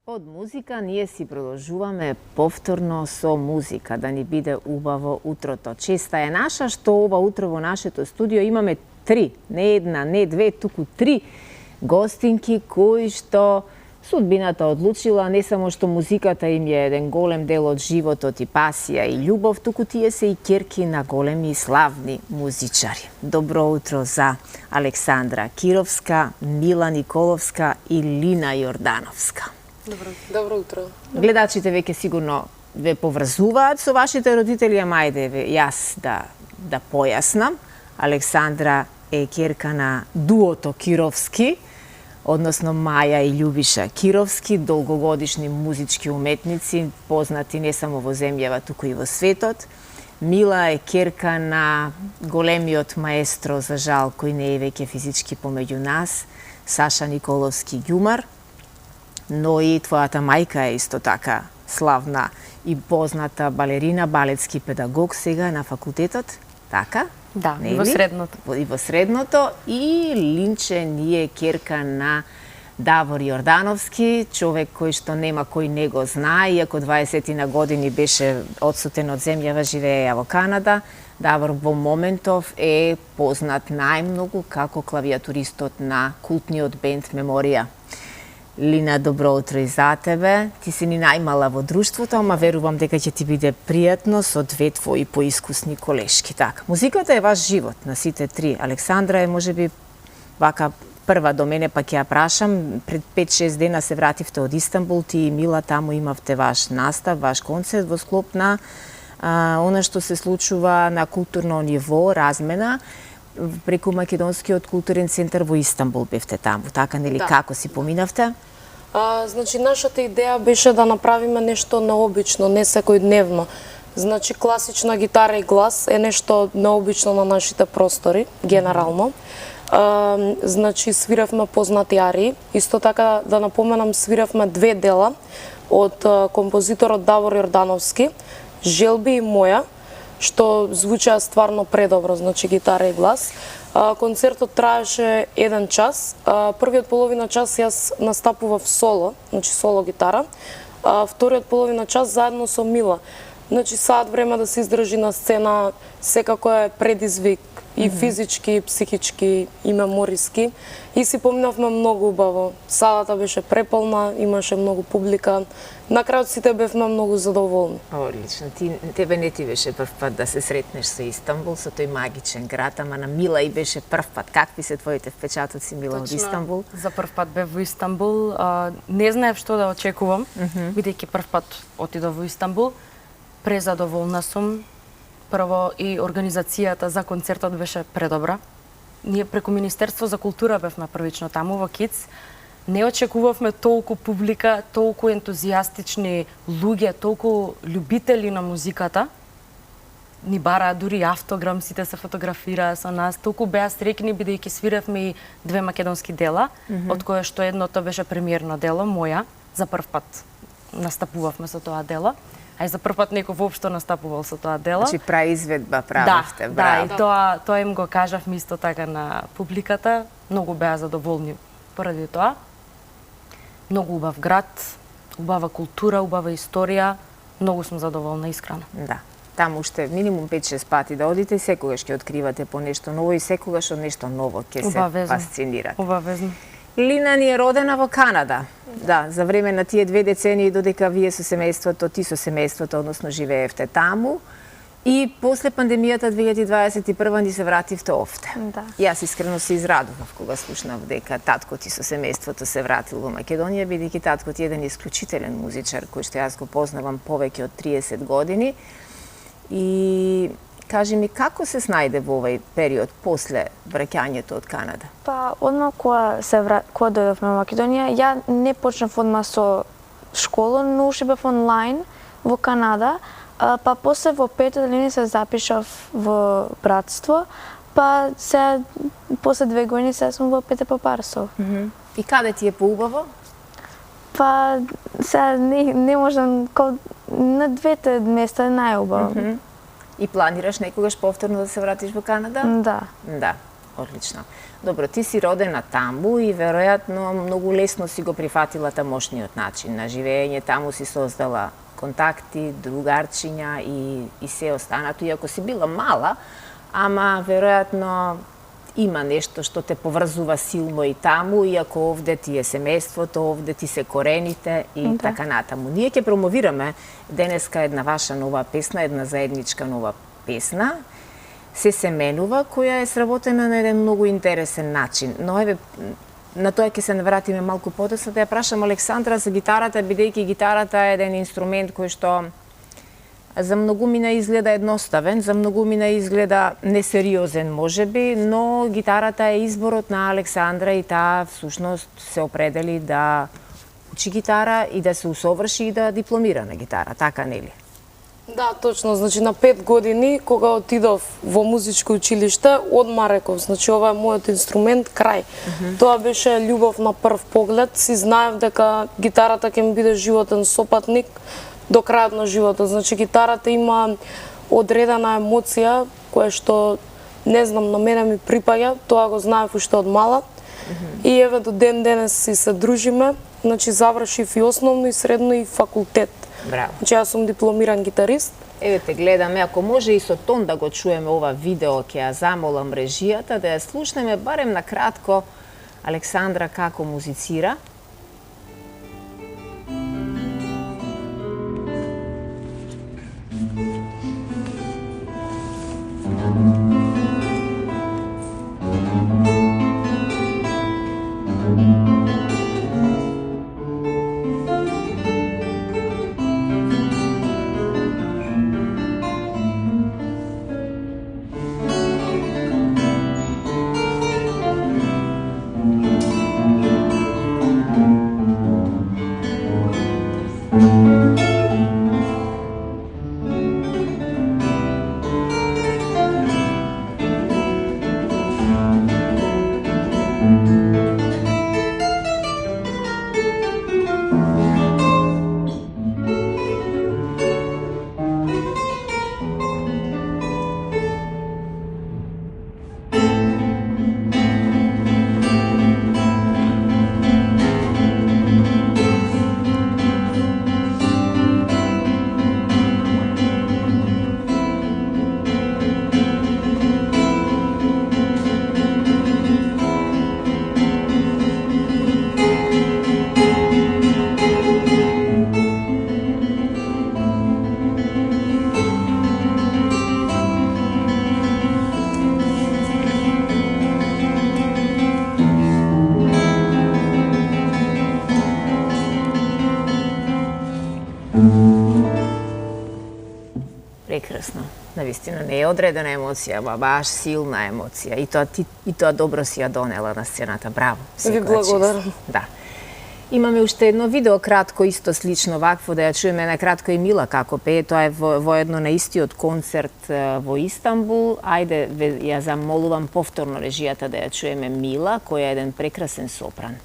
Од музика ние си продолжуваме повторно со музика, да ни биде убаво утрото. Честа е наша што ова утро во нашето студио имаме три, не една, не две, туку три гостинки кои што судбината одлучила не само што музиката им е еден голем дел од животот и пасија и љубов, туку тие се и ќерки на големи и славни музичари. Добро утро за Александра Кировска, Мила Николовска и Лина Јордановска. Добро утро. Гледачите веќе сигурно ве поврзуваат со вашите родители, ама ајде јас да појаснам. Александра е ќерка на дуото Кировски, односно Маја и Љубиша Кировски, долгогодишни музички уметници, познати не само во земјава, туку и во светот. Мила е ќерка на големиот маестро, за жал, кој не е веќе физички помеѓу нас, Саша Николовски Ѓумар, но и твојата мајка е исто така славна и позната балерина, балетски педагог сега на факултетот, така? Да, и во средното. И во средното. И Линче ни е ќерка на Давор Јордановски, човек кој што нема кој не го знае, иако 20 на години беше одсутен од земјава, живееја во Канада. Давор во моментов е познат најмногу како клавиатуристот на култниот бенд Меморија. Лина, добро утро и за тебе. Ти си ни најмала во друштвото, ама верувам дека ќе ти биде пријатно со две твои поискусни колешки. Така, музиката е ваш живот на сите три. Александра е можеби вака прва до мене, па ќе ја прашам. Пред 5-6 дена се вративте од Истанбул, ти и Мила таму имавте ваш настав, ваш концерт во склоп на она што се случува на културно ниво, размена преку Македонскиот културен центар во Истанбул бевте таму, така нели? Да. Како си поминавте? Значи, нашата идеја беше да направиме нешто необично, не секојдневно. Значи, класична гитара и глас е нешто необично на нашите простори, генерално. Значи, свиравме познати арии. Исто така, да напоменам, свиравме две дела од композиторот Давор Јордановски, Желби и Моја, што звучаа стварно предобро, значи гитара и глас. Концертот траеше 1 час. Првиот половина час јас настапував соло, значи соло гитара. Вториот половина час заедно со Мила. Значи саат време да се издржи на сцена секако е предизвик и физички, и психички, и мемориски. И си поминавме многу убаво. Салата беше преполна, имаше многу публика. На крајот сите бевме многу задоволни. Одлично. Тебе не ти беше прв пат да се сретнеш со Истанбул, со тој магичен град, ама на Мила и беше прв пат. Какви се твоите впечатоци, Мила, од Истанбул? За прв пат бев во Истанбул. Не знаев што да очекувам, бидејќи прв пат отидов во Истанбул. Презадоволна сум. Прво и организацијата за концертот беше предобра. Ние преку Министерство за култура бевме првично таму во КИЦ. Не очекувавме толку публика, толку ентузијастични луѓе, толку љубители на музиката. Ни бараа дури автограм, сите се фотографираа со нас. Толку беа среќни бидејќи свиревме и две македонски дела, од која што едното беше премиерно дело, Моја. За прв пат настапувавме со тоа дело. А и за прв пат некој воопшто настапувал со тоа дело. Значи праизведба правевте, да, и тоа им го кажавме исто така на публиката. Многу беа задоволни поради тоа. Многу убав град, убава култура, убава историја. Многу сум задоволна, искрено. Да. Таму уште минимум 5-6 пати да одите, секогаш ќе откривате по нешто ново и секогаш од нешто ново ќе се фасцинирате. Обавезно. Лина ни е родена во Канада. Да, за време на тие 2 децении додека вие со семејството, ти со семејството, односно живеевте таму. И после пандемијата 2021 ни се вративте овде. Да. Јас искрено се израдував кога слушнав дека татко ти со семејството се вратил во Македонија, бидејќи татко ти е еден исклучителен музичар кој што јас го познавам повеќе од 30 години. И кажи ми, како се снајде во овој период после враќањето од Канада? Па, одма кога дојдовме во Македонија, ја не почнав одма со школа, но уште бев онлайн во Канада. Па после во 5-та линија се запишав во братство, па се после 2 години се сум во Петер Попарсов. И каде ти е поубаво? Па се не можам, на двете места најубаво. И планираш некогаш повторно да се вратиш во Канада? Да. Да. Одлично. Добро, ти си родена таму и веројатно многу лесно си го прифатила тамошниот начин на живење. Таму си создала контакти, другарчиња и се останато. Иако си била мала, ама веројатно има нешто што те поврзува силно и таму, иако овде ти е семејството, овде ти се корените и така натаму. Ние ќе промовираме денеска една ваша нова песна, една заедничка нова песна, Се семенува, која е сработена на еден многу интересен начин. Но еве, на тоа ќе се навратиме малку подоцна, да ја прашам Александра за гитарата, бидејќи гитарата е еден инструмент кој што за многумина изгледа едноставен, за многумина изгледа несериозен можеби, но гитарата е изборот на Александра и таа всушност се определи да учи гитара и да се усоврши и да дипломира на гитара, така нели? Да, точно. Значи на 5 години, кога отидов во музичко училиште, одма реков, значи ова е мојот инструмент, крај. Тоа беше љубов на прв поглед. Си знаев дека гитарата ќе ми биде животен сопатник до крајот на животот. Значи гитарата има одредена емоција која што не знам, на мене ми припаѓа, тоа го знаев уште од мала. И еве до ден денес си се дружиме. Значи завршив и основно и средно и факултет. Браво. Значи јас сум дипломиран гитарист. Еве те гледаме, ако може и со тон да го чуеме ова видео, ќе ја замолам режијата да ја слушнеме барем на кратко Александра како музицира. Прекрасно. Навистина не е одредена емоција, ама баш силна емоција. И тоа добро си ја донела на сцената. Браво. Ви благодарам. Да. Имаме уште едно видео кратко, исто слично вакво, да ја чуеме на кратко и Мила како пее. Тоа е воедно на истиот концерт во Истанбул. Ајде, ја замолувам повторно режијата да ја чуеме Мила, која е еден прекрасен сопран.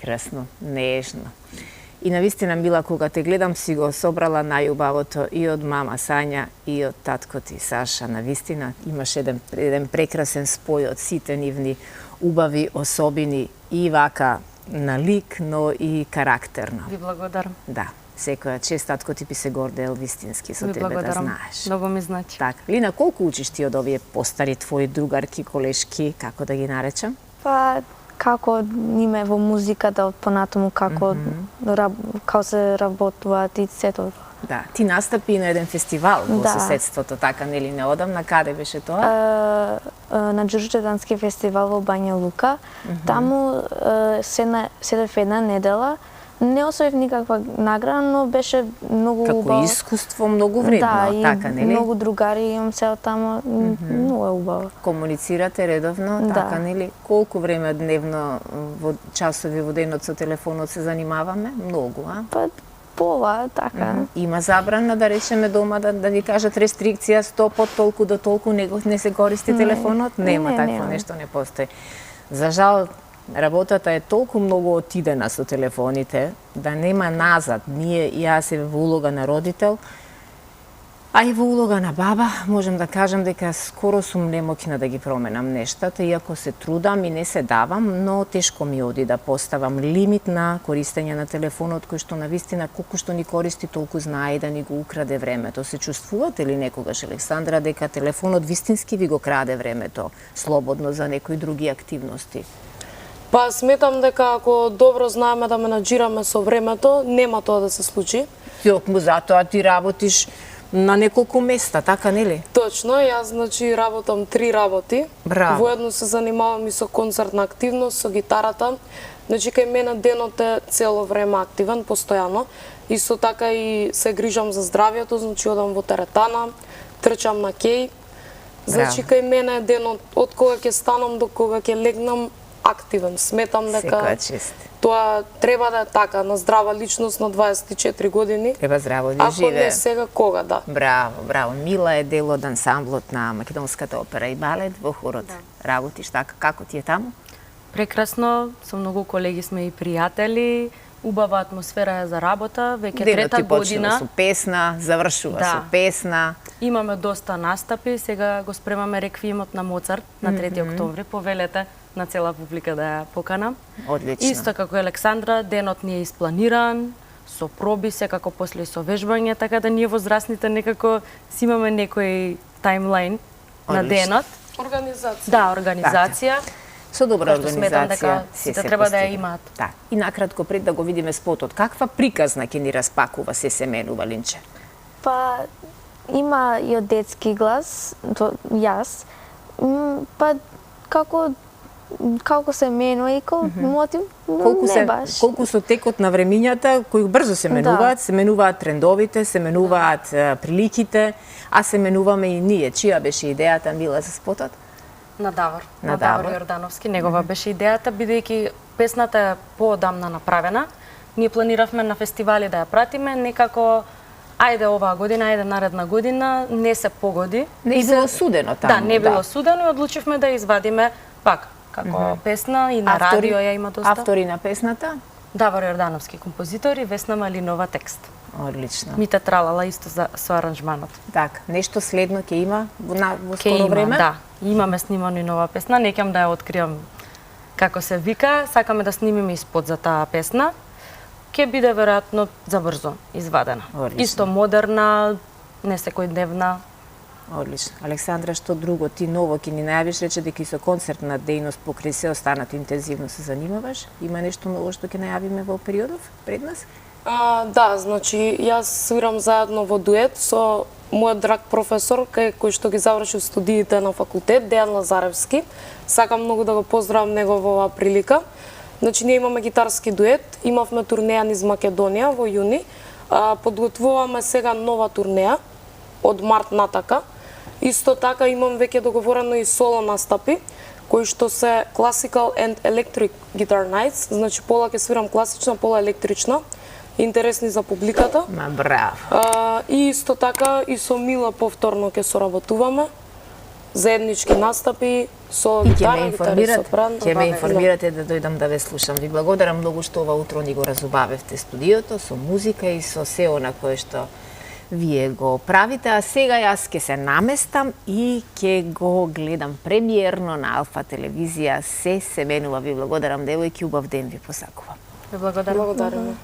Прекрасно, нежно. И навистина, Мила, кога те гледам, си го собрала најубавото и од мама Сања и од татко ти Саша. Навистина, имаш еден прекрасен спој од сите нивни убави особини и вака на лик, но и карактерно. Ви благодарам. Да, секоја чест, татко ти би се гордел вистински со тебе, да знаеш. Многу ми значи. Така. Лина, колку учиш ти од овие постари твои другарки, колешки, како да ги наречам? Па, како ниме во музиката од понатаму, како се работуваат и сето. Да, ти настапи на еден фестивал во соседството, така нели неодамна, каде беше тоа? на Ѓурѓевдански фестивал во Бања Лука. Таму седев една недела. Не освоив никаква награда, но беше многу убаво. Како искуство многу вредно, така, нели? Да, и многу другари имам се од таму, многу е убаво. Комуницирате редовно, така, нели? Колку време дневно во часови во денот со телефонот се занимаваме? Многу, а? Па пола, така. Има забрана да речеме дома да ни кажат рестрикција 100 под толку до толку не се користи телефонот? Нема такво нешто, не постои. За жал, работата е толку многу отидена со телефоните, да нема назад. Ние и јас во улога на родител, а и во улога на баба, можем да кажам дека скоро сум немоќна да ги променам нештата, иако се трудам и не се давам, но тешко ми оди да поставам лимит на користење на телефонот, кој што навистина колку што ни користи, толку знае да ни го украде времето. Се чувствувате ли некогаш, Александра, дека телефонот вистински ви го краде времето, слободно за некои други активности? Па сметам дека ако добро знаеме да менаџираме со времето, нема тоа да се случи. Токму затоа ти работиш на неколку места, така нели? Точно, јас значи работам 3 работи. Браво. Воедно се занимавам и со концертна активност, со гитарата. Значи кај мене денот е цело време активен, постојано. Исто така и се грижам за здравјето, значи одам во теретана, трчам на кеј. Значи кај мене е денот од кога ќе станам до кога ќе легнам активен. Сметам дека тоа треба да е така, на здрава личност на 24 години. Треба здраво да живее. Ако не сега, кога да? Браво, браво. Мила е дел од ансамблот на Македонската опера и балет во хорот. Да. Работиш така, како ти е таму? Прекрасно, со многу колеги сме и пријатели, убава атмосфера е за работа, веќе трета година. Денот ти почнува со песна, завршува со песна. Имаме доста настапи, сега го спремаме реквиемот на Моцарт на 3 октомври, повелете на цела публика да ја поканам. Одлично. Исто како Александра, денот ни е испланиран, со проби, секако после со вежбање, така да ние возрастните некако си имаме некој таймлайн на денот. Организација. Да, организација. Со добра организација се треба да ја имаат. Да. И накратко пред да го видиме спотот, каква приказна ќе ни распакува се менува, Линче? Па има и од детски глас, јас. Па како се менува и мотив, не баш. Колку со текот на времињата, кои брзо се менуваат, се менуваат трендовите, се менуваат приликите, а се менуваме и ние. Чија беше идејата, Мила, за спотот? На Давор Јордановски. Негова беше идејата, бидејќи песната е поодамна направена. Ние планиравме на фестивали да ја пратиме, некако ајде оваа година, ајде наредна година, не се погоди. Не било судено таму. Да, не било судено и одлучивме да извадиме пак како песна и на радио ја има доста. Автори на песната? Давор Јордановски, композитор, и Весна Малинова, текст. Одлично. Мите Тралала исто со аранжманот. Така, нешто следно ќе има во скоро време? Да, имаме снимано и нова песна, не ќе да ја откриам како се вика, сакаме да снимиме и спот за таа песна. Ќе биде веројатно забрзо извадена. Одлично. Исто модерна, не секојдневна. Одлично. Александра, што друго ти ново ќе ни најавиш? Рече дека и со концертна дејност покрај се останато интензивно се занимаваш. Има нешто ново што ќе најавиме во периодов пред нас? Да, значи јас свирам заедно во дует со мојот драг професор кој што ги завршил студиите на факултет, Дејан Лазаревски. Сакам многу да го поздравам него во оваа прилика. Значи ние имаме гитарски дует, имавме турнеја низ Македонија во јуни. Подготвуваме сега нова турнеја од март натака. Исто така имам веќе договорено и соло настапи, кои што се Classical and Electric Guitar Nights, значи пола ќе свирам класична, пола електрична, интересни за публиката. Браво. И исто така и со Мила повторно ќе соработуваме, заеднички настапи со гитара, гитари, сопран. Ќе ме информирате да дојдам да ве слушам. Ви благодарам многу што ова утро ни го разубавевте студиото со музика и со се она кое што вие го правите, а сега јас ќе се наместам и ќе го гледам премиерно на Алфа телевизија. Се менува. Ви благодарам, девојки, убав ден ви посакувам. Ви благодарам. Благодарам.